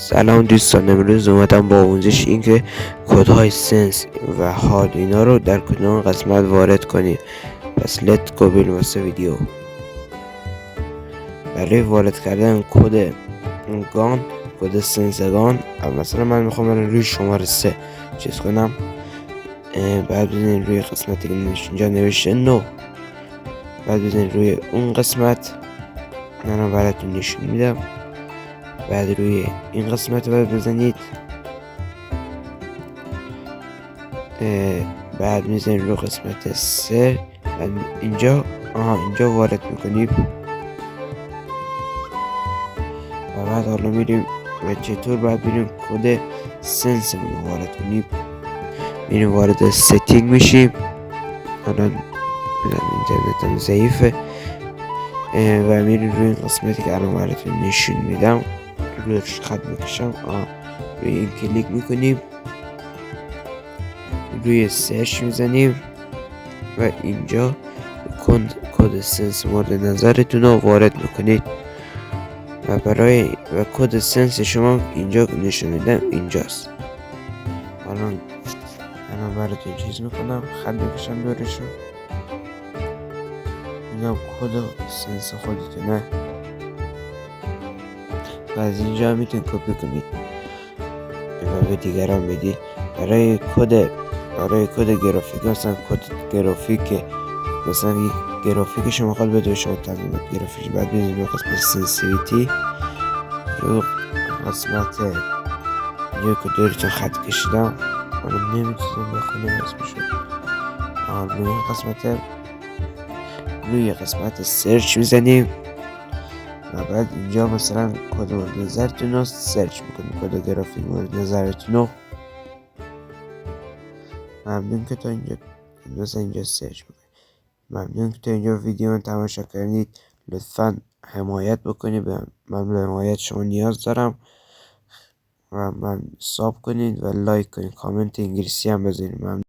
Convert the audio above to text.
سلام دوستان، امروز اومدم با آموزش اینکه کدهای سنس و حال اینا رو در کدوم قسمت وارد کنیم. پس لت گو بریم واسه ویدیو. برای وارد کردن کد گان، کد سنس گان، مثلا من میخوام روی شماره 3 چیز کنم. بعد بزنید روی قسمتی که اینجا نوشته نو، بعد بزنید روی اون قسمت. من براتون نشون میدم. بعد روی این قسمت باید بزنید. بعد میزنید روی قسمت 3. بعد اینجا وارد میکنیم و بعد حالا میریم و چطور باید بریم کد سنس رو وارد کنیم. میریم وارد ستینگ میشیم. حالا اینترنتم ضعیفه و میریم روی این قسمتی که الان براتون نشون میدم. رویش خط میکشم. روی این کلیک میکنیم، روی سرچ میزنیم و اینجا کد سنس مورد نظرتون رو وارد میکنید و کد سنس شما اینجا نشون میدم اینجاست. الان براتون چیز میکنم، خط میکشم دورشو. اینا کد سنس خودتونه و از اینجا میتونید کپی کنید و به دیگران بدید. برای کد گرافیک، مثلا کد گرافیک، مثلا یک گرافیک شما خواهد بده شما تنظیم گرافیک، بعد بزنید روی قسمت سنسیویتی، روی قسمت اینجا که دورتون خط کشیدم، حالا نمیتونم بخونم اسمشو. روی قسمت سرچ میزنیم و بعد اینجا مثلا کد مورد نظرتون رو سرچ میکنیم، کد گرافیک مورد نظرتون رو. ممنون که تا اینجا سرچ میکنید. ممنون که تا اینجا ویدیو رو تماشا کردید. لطفا حمایت بکنید، من به حمایت شما نیاز دارم و من ساب کنید و لایک کنید، کامنت انگلیسی هم بذارید. ممنون.